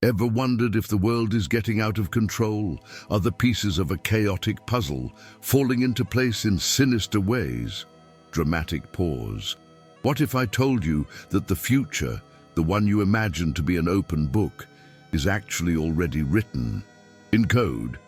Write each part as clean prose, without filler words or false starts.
Ever wondered if the world is getting out of control? Are the pieces of a chaotic puzzle falling into place in sinister ways? Dramatic pause. What if I told you that the future, the one you imagine to be an open book, is actually already written in code?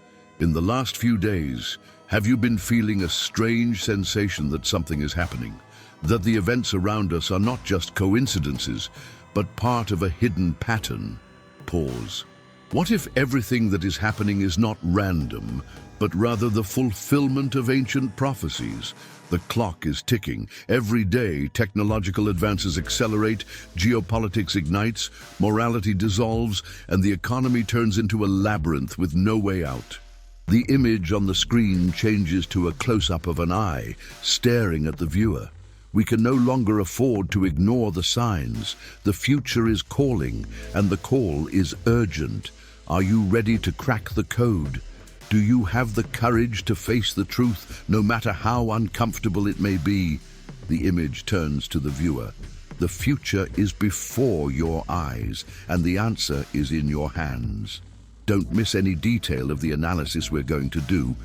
In the last few days, have you been feeling a strange sensation that something is happening? That the events around us are not just coincidences, but part of a hidden pattern? Pause. What if everything that is happening is not random, but rather the fulfillment of ancient prophecies? The clock is ticking. Every day, technological advances accelerate, geopolitics ignites, morality dissolves, and the economy turns into a labyrinth with no way out. The image on the screen changes to a close-up of an eye, staring at the viewer. We can no longer afford to ignore the signs. The future is calling, and the call is urgent. Are you ready to crack the code? Do you have the courage to face the truth, no matter how uncomfortable it may be? The image turns to the viewer. The future is before your eyes, and the answer is in your hands. Don't miss any detail of the analysis we're going to do.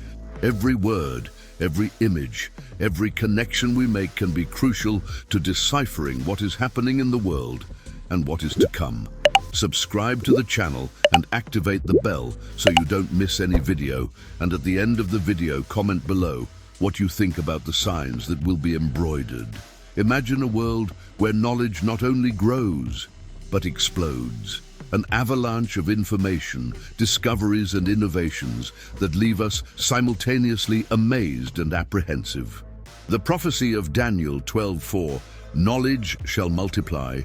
Every word, every image, every connection we make can be crucial to deciphering what is happening in the world and what is to come. Subscribe to the channel and activate the bell so you don't miss any video. And at the end of the video, comment below what you think about the signs that will be embroidered. Imagine a world where knowledge not only grows, but explodes. An avalanche of information, discoveries and innovations that leave us simultaneously amazed and apprehensive. The prophecy of Daniel 12:4, knowledge shall multiply,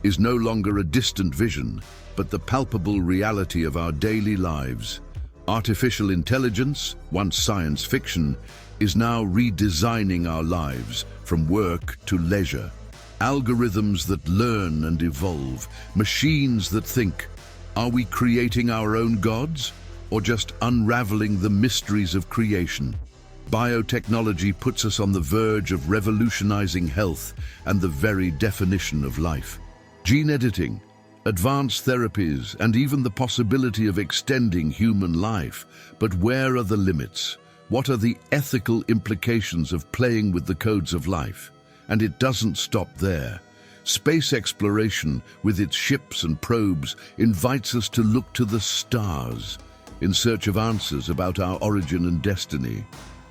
is no longer a distant vision, but the palpable reality of our daily lives. Artificial intelligence, once science fiction, is now redesigning our lives from work to leisure. Algorithms that learn and evolve, machines that think. Are we creating our own gods, or just unraveling the mysteries of creation? Biotechnology puts us on the verge of revolutionizing health and the very definition of life. Gene editing, advanced therapies, and even the possibility of extending human life. But where are the limits? What are the ethical implications of playing with the codes of life? And it doesn't stop there. Space exploration, with its ships and probes, invites us to look to the stars in search of answers about our origin and destiny.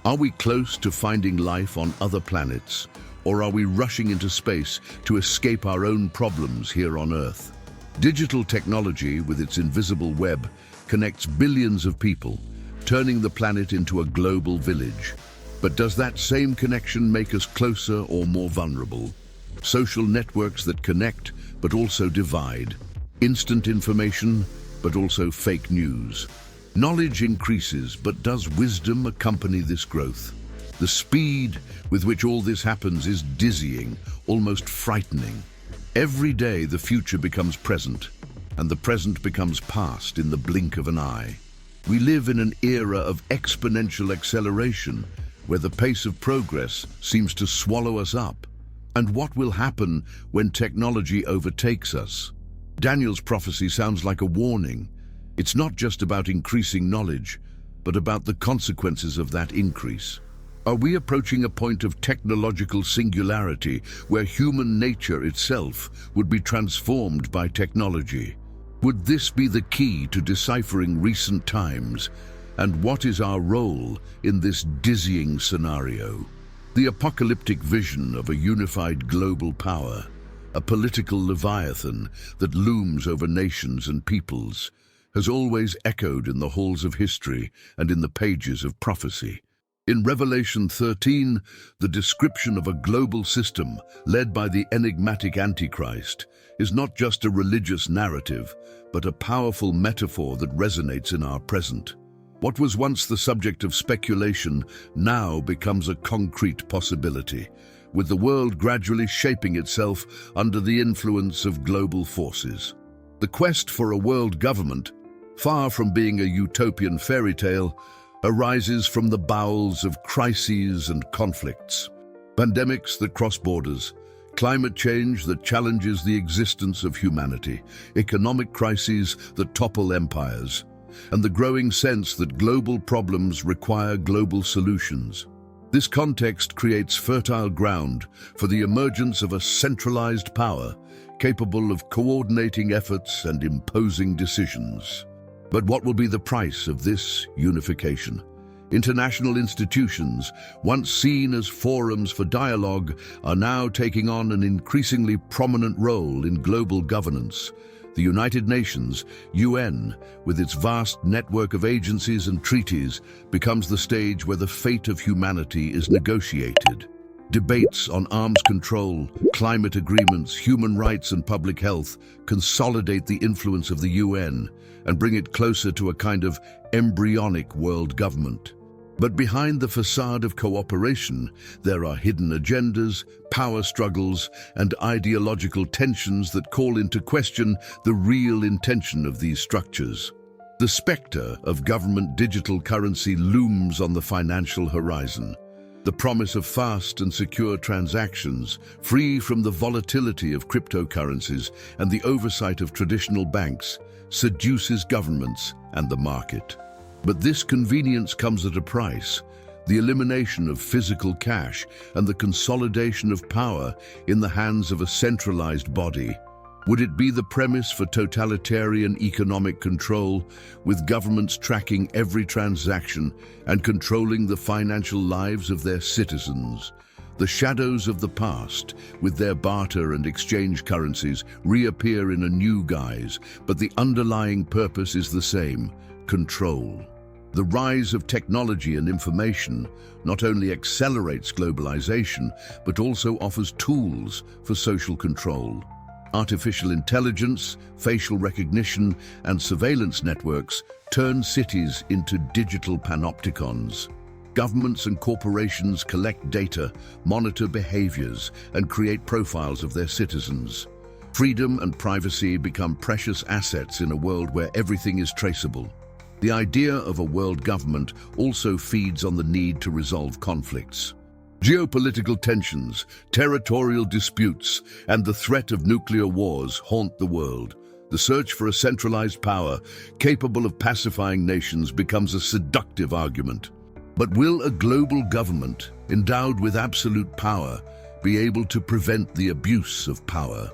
Are we close to finding life on other planets, or are we rushing into space to escape our own problems here on Earth? Digital technology, with its invisible web, connects billions of people, turning the planet into a global village. But does that same connection make us closer or more vulnerable? Social networks that connect, but also divide. Instant information, but also fake news. Knowledge increases, but does wisdom accompany this growth? The speed with which all this happens is dizzying, almost frightening. Every day the future becomes present, and the present becomes past in the blink of an eye. We live in an era of exponential acceleration, where the pace of progress seems to swallow us up. And what will happen when technology overtakes us? Daniel's prophecy sounds like a warning. It's not just about increasing knowledge, but about the consequences of that increase. Are we approaching a point of technological singularity where human nature itself would be transformed by technology? Would this be the key to deciphering recent times? And what is our role in this dizzying scenario? The apocalyptic vision of a unified global power, a political leviathan that looms over nations and peoples, has always echoed in the halls of history and in the pages of prophecy. In Revelation 13, the description of a global system led by the enigmatic Antichrist is not just a religious narrative, but a powerful metaphor that resonates in our present. What was once the subject of speculation now becomes a concrete possibility, with the world gradually shaping itself under the influence of global forces. The quest for a world government, far from being a utopian fairy tale, arises from the bowels of crises and conflicts. Pandemics that cross borders, climate change that challenges the existence of humanity, economic crises that topple empires, and the growing sense that global problems require global solutions. This context creates fertile ground for the emergence of a centralized power capable of coordinating efforts and imposing decisions. But what will be the price of this unification? International institutions, once seen as forums for dialogue, are now taking on an increasingly prominent role in global governance. The United Nations, UN, with its vast network of agencies and treaties, becomes the stage where the fate of humanity is negotiated. Debates on arms control, climate agreements, human rights and public health consolidate the influence of the UN and bring it closer to a kind of embryonic world government. But behind the facade of cooperation, there are hidden agendas, power struggles, and ideological tensions that call into question the real intention of these structures. The specter of government digital currency looms on the financial horizon. The promise of fast and secure transactions, free from the volatility of cryptocurrencies and the oversight of traditional banks, seduces governments and the market. But this convenience comes at a price: the elimination of physical cash and the consolidation of power in the hands of a centralized body. Would it be the premise for totalitarian economic control, with governments tracking every transaction and controlling the financial lives of their citizens? The shadows of the past, with their barter and exchange currencies, reappear in a new guise, but the underlying purpose is the same: control. The rise of technology and information not only accelerates globalization, but also offers tools for social control. Artificial intelligence, facial recognition, and surveillance networks turn cities into digital panopticons. Governments and corporations collect data, monitor behaviors, and create profiles of their citizens. Freedom and privacy become precious assets in a world where everything is traceable. The idea of a world government also feeds on the need to resolve conflicts. Geopolitical tensions, territorial disputes, and the threat of nuclear wars haunt the world. The search for a centralized power capable of pacifying nations becomes a seductive argument. But will a global government, endowed with absolute power, be able to prevent the abuse of power?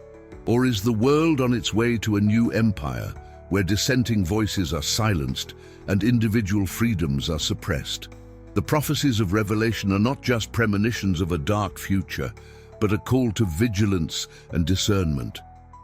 Or is the world on its way to a new empire, where dissenting voices are silenced and individual freedoms are suppressed? The prophecies of Revelation are not just premonitions of a dark future, but a call to vigilance and discernment.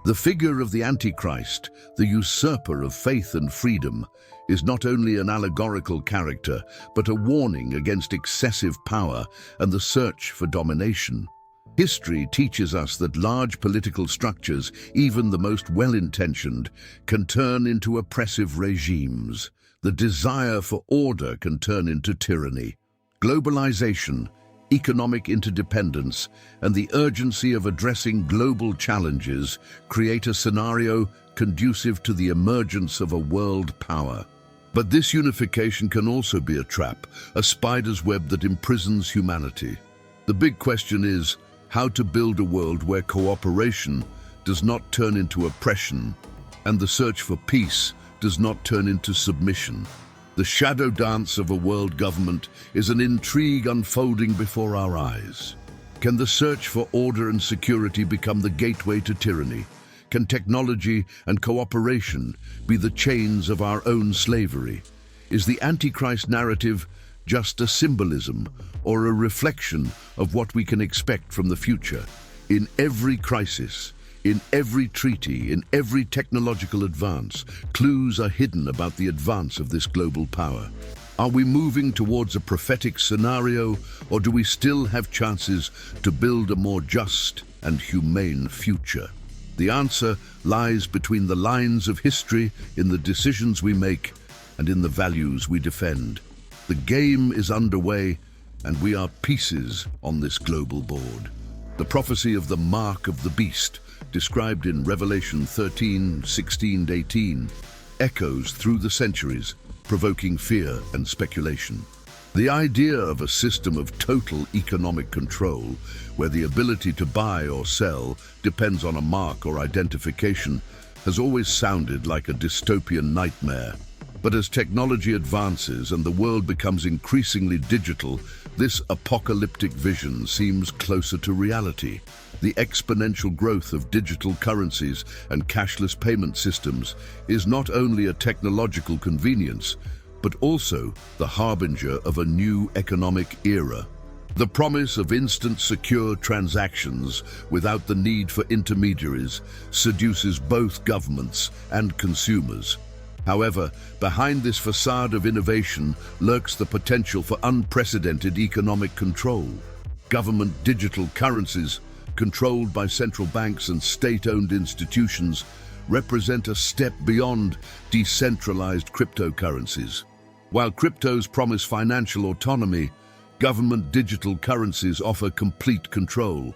The figure of the Antichrist, the usurper of faith and freedom, is not only an allegorical character, but a warning against excessive power and the search for domination. History teaches us that large political structures, even the most well-intentioned, can turn into oppressive regimes. The desire for order can turn into tyranny. Globalization, economic interdependence, and the urgency of addressing global challenges create a scenario conducive to the emergence of a world power. But this unification can also be a trap, a spider's web that imprisons humanity. The big question is how to build a world where cooperation does not turn into oppression and the search for peace does not turn into submission. The shadow dance of a world government is an intrigue unfolding before our eyes. Can the search for order and security become the gateway to tyranny? Can technology and cooperation be the chains of our own slavery? Is the Antichrist narrative just a symbolism or a reflection of what we can expect from the future? In every crisis, in every treaty, in every technological advance, clues are hidden about the advance of this global power. Are we moving towards a prophetic scenario, or do we still have chances to build a more just and humane future? The answer lies between the lines of history, in the decisions we make, and in the values we defend. The game is underway, and we are pieces on this global board. The prophecy of the mark of the beast, described in Revelation 13:16-18, echoes through the centuries, provoking fear and speculation. The idea of a system of total economic control, where the ability to buy or sell depends on a mark or identification, has always sounded like a dystopian nightmare. But as technology advances and the world becomes increasingly digital, this apocalyptic vision seems closer to reality. The exponential growth of digital currencies and cashless payment systems is not only a technological convenience, but also the harbinger of a new economic era. The promise of instant, secure transactions without the need for intermediaries seduces both governments and consumers. However, behind this facade of innovation lurks the potential for unprecedented economic control. Government digital currencies, controlled by central banks and state-owned institutions, represent a step beyond decentralized cryptocurrencies. While cryptos promise financial autonomy, government digital currencies offer complete control.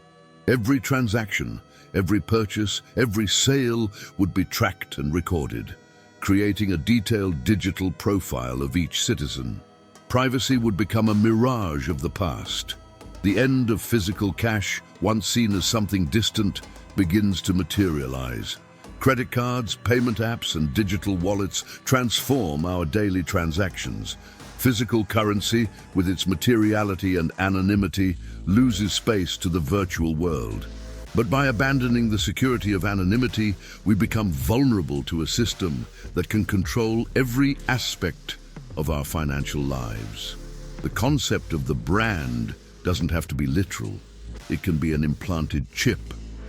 Every transaction, every purchase, every sale would be tracked and recorded, creating a detailed digital profile of each citizen. Privacy would become a mirage of the past. The end of physical cash, once seen as something distant, begins to materialize. Credit cards, payment apps, and digital wallets transform our daily transactions. Physical currency, with its materiality and anonymity, loses space to the virtual world. But by abandoning the security of anonymity, we become vulnerable to a system that can control every aspect of our financial lives. The concept of the brand doesn't have to be literal. It can be an implanted chip,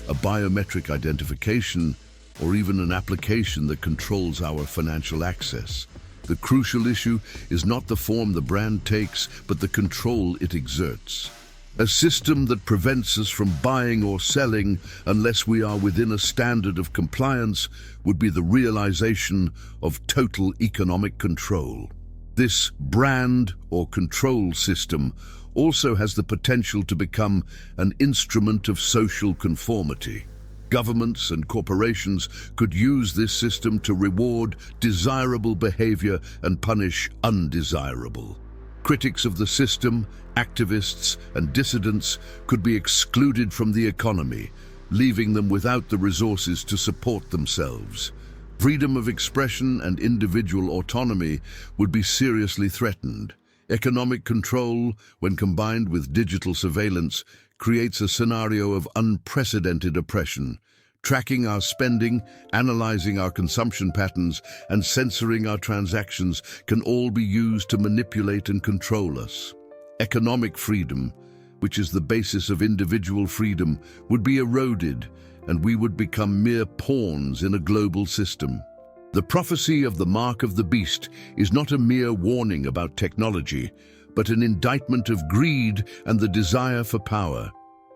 a biometric identification, or even an application that controls our financial access. The crucial issue is not the form the brand takes, but the control it exerts. A system that prevents us from buying or selling unless we are within a standard of compliance would be the realization of total economic control. This brand or control system also has the potential to become an instrument of social conformity. Governments and corporations could use this system to reward desirable behavior and punish undesirable. Critics of the system, activists, and dissidents could be excluded from the economy, leaving them without the resources to support themselves. Freedom of expression and individual autonomy would be seriously threatened. Economic control, when combined with digital surveillance, creates a scenario of unprecedented oppression. Tracking our spending, analyzing our consumption patterns, and censoring our transactions can all be used to manipulate and control us. Economic freedom, which is the basis of individual freedom, would be eroded, and we would become mere pawns in a global system. The prophecy of the mark of the beast is not a mere warning about technology, but an indictment of greed and the desire for power.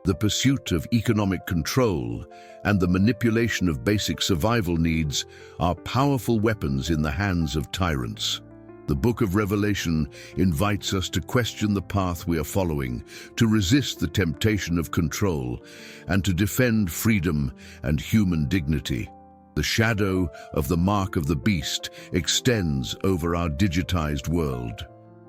The pursuit of economic control and the manipulation of basic survival needs are powerful weapons in the hands of tyrants. The Book of Revelation invites us to question the path we are following, to resist the temptation of control, and to defend freedom and human dignity. The shadow of the mark of the beast extends over our digitized world.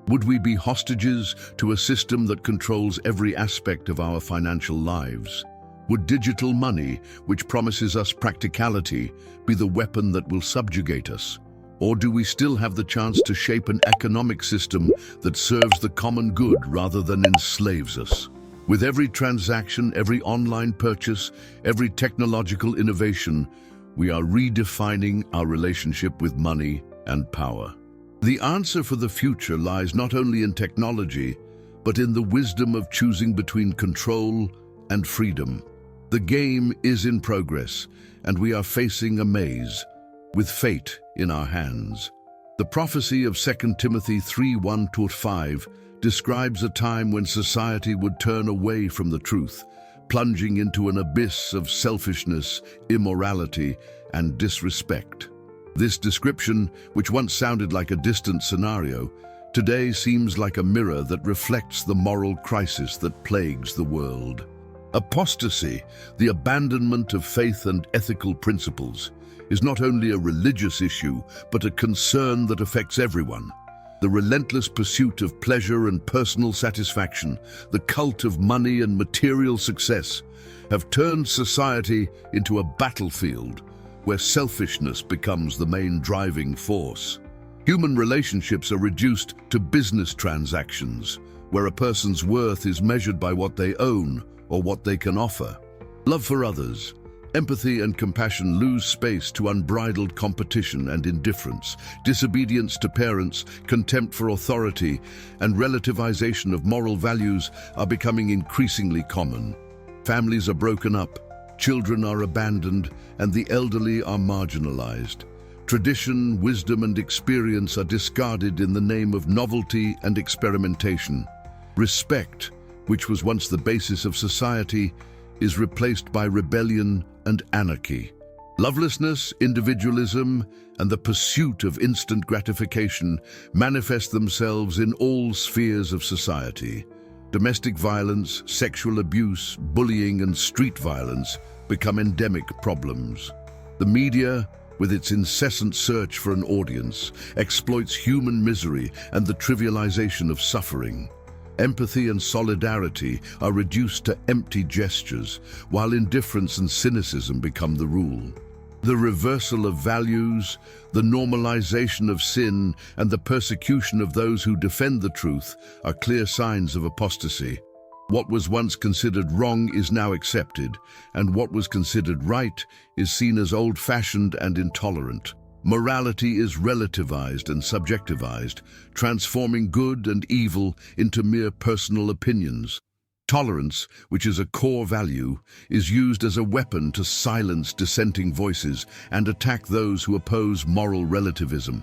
Would we be hostages to a system that controls every aspect of our financial lives? Would digital money, which promises us practicality, be the weapon that will subjugate us? Or do we still have the chance to shape an economic system that serves the common good rather than enslaves us? With every transaction, every online purchase, every technological innovation, we are redefining our relationship with money and power. The answer for the future lies not only in technology, but in the wisdom of choosing between control and freedom. The game is in progress, and we are facing a maze, with fate in our hands. The prophecy of 2 Timothy 3:1-5 describes a time when society would turn away from the truth, plunging into an abyss of selfishness, immorality, and disrespect. This description, which once sounded like a distant scenario, today seems like a mirror that reflects the moral crisis that plagues the world. Apostasy, the abandonment of faith and ethical principles, is not only a religious issue, but a concern that affects everyone. The relentless pursuit of pleasure and personal satisfaction, the cult of money and material success, have turned society into a battlefield where selfishness becomes the main driving force. Human relationships are reduced to business transactions, where a person's worth is measured by what they own or what they can offer. Love for others, empathy and compassion lose space to unbridled competition and indifference. Disobedience to parents, contempt for authority, and relativization of moral values are becoming increasingly common. Families are broken up, children are abandoned, and the elderly are marginalized. Tradition, wisdom, and experience are discarded in the name of novelty and experimentation. Respect, which was once the basis of society, is replaced by rebellion and anarchy. Lovelessness, individualism, and the pursuit of instant gratification manifest themselves in all spheres of society. Domestic violence, sexual abuse, bullying, and street violence become endemic problems. The media, with its incessant search for an audience, exploits human misery and the trivialization of suffering. Empathy and solidarity are reduced to empty gestures, while indifference and cynicism become the rule. The reversal of values, the normalization of sin, and the persecution of those who defend the truth are clear signs of apostasy. What was once considered wrong is now accepted, and what was considered right is seen as old-fashioned and intolerant. Morality is relativized and subjectivized, transforming good and evil into mere personal opinions. Tolerance, which is a core value, is used as a weapon to silence dissenting voices and attack those who oppose moral relativism.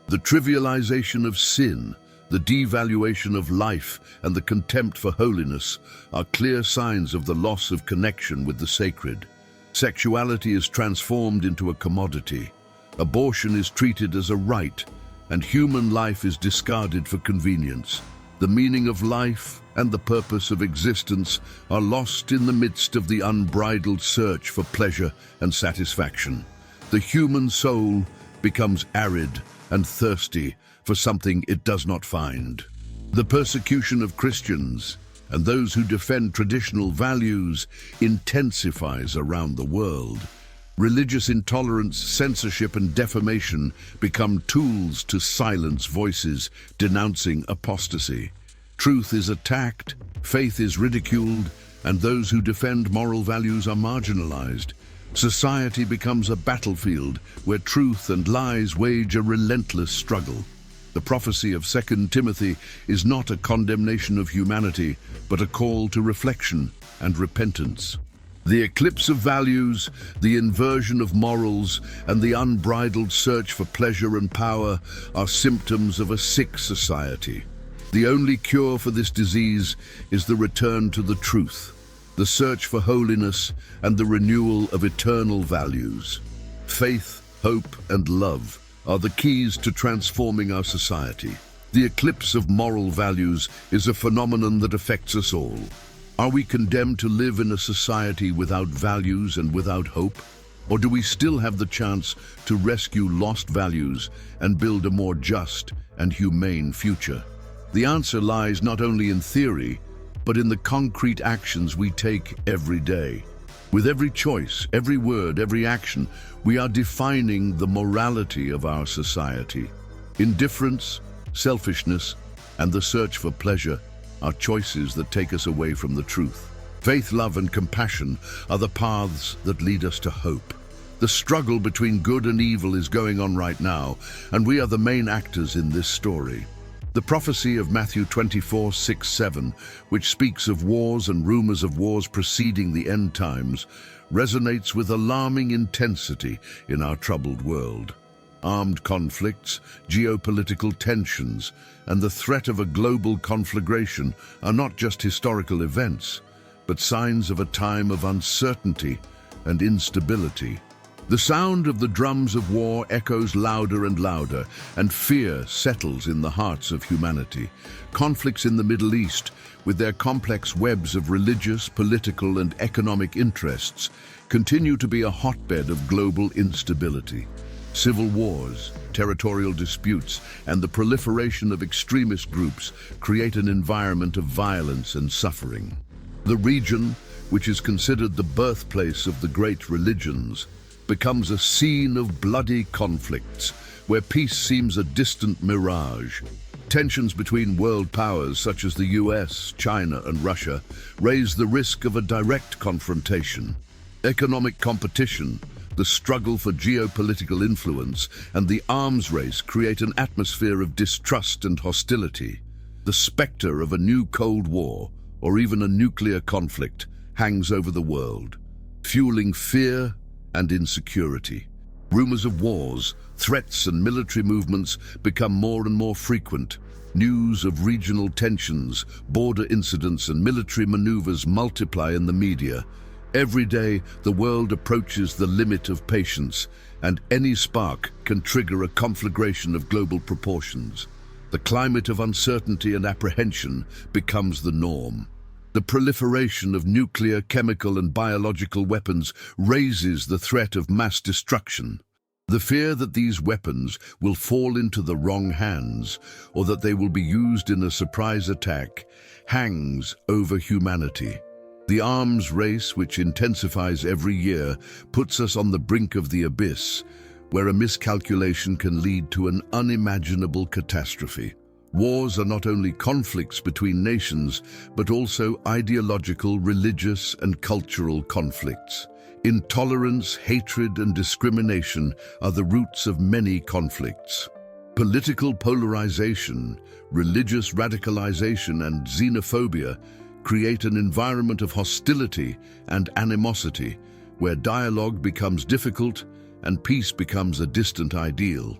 The trivialization of sin, the devaluation of life, and the contempt for holiness are clear signs of the loss of connection with the sacred. Sexuality is transformed into a commodity. Abortion is treated as a right, and human life is discarded for convenience. The meaning of life and the purpose of existence are lost in the midst of the unbridled search for pleasure and satisfaction. The human soul becomes arid and thirsty for something it does not find. The persecution of Christians and those who defend traditional values intensifies around the world. Religious intolerance, censorship, and defamation become tools to silence voices denouncing apostasy. Truth is attacked, faith is ridiculed, and those who defend moral values are marginalized. Society becomes a battlefield where truth and lies wage a relentless struggle. The prophecy of 2 Timothy is not a condemnation of humanity, but a call to reflection and repentance. The eclipse of values, the inversion of morals, and the unbridled search for pleasure and power are symptoms of a sick society. The only cure for this disease is the return to the truth, the search for holiness, and the renewal of eternal values. Faith, hope, and love are the keys to transforming our society. The eclipse of moral values is a phenomenon that affects us all. Are we condemned to live in a society without values and without hope? Or do we still have the chance to rescue lost values and build a more just and humane future? The answer lies not only in theory, but in the concrete actions we take every day. With every choice, every word, every action, we are defining the morality of our society. Indifference, selfishness, and the search for pleasure are choices that take us away from the truth. Faith, love, and compassion are the paths that lead us to hope. The struggle between good and evil is going on right now, and we are the main actors in this story. The prophecy of Matthew 24:6-7, which speaks of wars and rumors of wars preceding the end times, resonates with alarming intensity in our troubled world. Armed conflicts, geopolitical tensions, and the threat of a global conflagration are not just historical events, but signs of a time of uncertainty and instability. The sound of the drums of war echoes louder and louder, and fear settles in the hearts of humanity. Conflicts in the Middle East, with their complex webs of religious, political, and economic interests, continue to be a hotbed of global instability. Civil wars, territorial disputes, and the proliferation of extremist groups create an environment of violence and suffering. The region, which is considered the birthplace of the great religions, becomes a scene of bloody conflicts, where peace seems a distant mirage. Tensions between world powers such as the US, China, and Russia raise the risk of a direct confrontation. Economic competition, the struggle for geopolitical influence, and the arms race create an atmosphere of distrust and hostility. The specter of a new Cold War, or even a nuclear conflict, hangs over the world, fueling fear and insecurity. Rumors of wars, threats, and military movements become more and more frequent. News of regional tensions, border incidents, and military maneuvers multiply in the media. Every day, the world approaches the limit of patience, and any spark can trigger a conflagration of global proportions. The climate of uncertainty and apprehension becomes the norm. The proliferation of nuclear, chemical, and biological weapons raises the threat of mass destruction. The fear that these weapons will fall into the wrong hands, or that they will be used in a surprise attack, hangs over humanity. The arms race, which intensifies every year, puts us on the brink of the abyss, where a miscalculation can lead to an unimaginable catastrophe. Wars are not only conflicts between nations, but also ideological, religious, and cultural conflicts. Intolerance, hatred, and discrimination are the roots of many conflicts. Political polarization, religious radicalization, and xenophobia create an environment of hostility and animosity, where dialogue becomes difficult and peace becomes a distant ideal.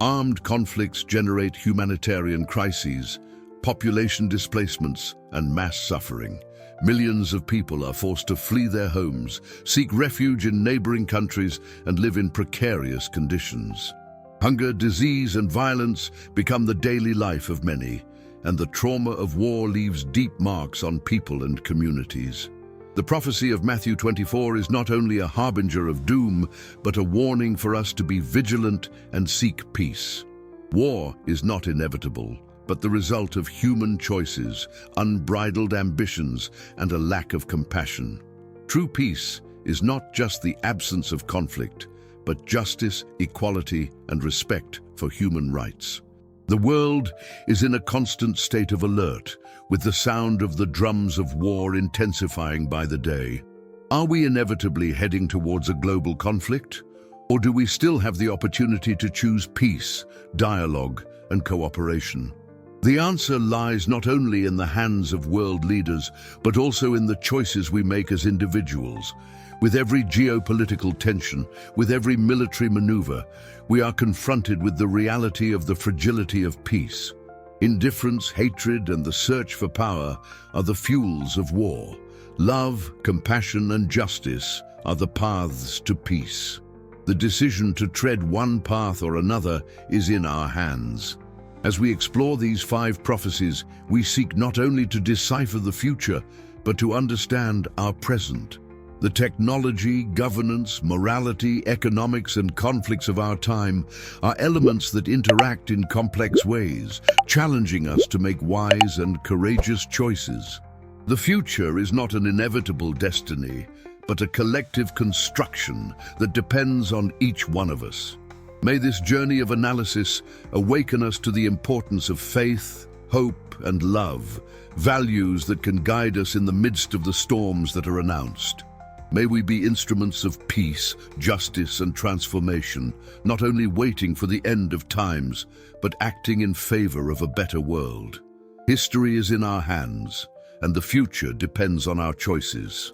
Armed conflicts generate humanitarian crises, population displacements, and mass suffering. Millions of people are forced to flee their homes, seek refuge in neighboring countries, and live in precarious conditions. Hunger, disease, and violence become the daily life of many, and the trauma of war leaves deep marks on people and communities. The prophecy of Matthew 24 is not only a harbinger of doom, but a warning for us to be vigilant and seek peace. War is not inevitable, but the result of human choices, unbridled ambitions, and a lack of compassion. True peace is not just the absence of conflict, but justice, equality, and respect for human rights. The world is in a constant state of alert, with the sound of the drums of war intensifying by the day. Are we inevitably heading towards a global conflict? Or do we still have the opportunity to choose peace, dialogue, and cooperation? The answer lies not only in the hands of world leaders, but also in the choices we make as individuals. With every geopolitical tension, with every military maneuver, we are confronted with the reality of the fragility of peace. Indifference, hatred, and the search for power are the fuels of war. Love, compassion, and justice are the paths to peace. The decision to tread one path or another is in our hands. As we explore these 5 prophecies, we seek not only to decipher the future, but to understand our present. The technology, governance, morality, economics, and conflicts of our time are elements that interact in complex ways, challenging us to make wise and courageous choices. The future is not an inevitable destiny, but a collective construction that depends on each one of us. May this journey of analysis awaken us to the importance of faith, hope, and love, values that can guide us in the midst of the storms that are announced. May we be instruments of peace, justice, and transformation, not only waiting for the end of times, but acting in favor of a better world. History is in our hands, and the future depends on our choices.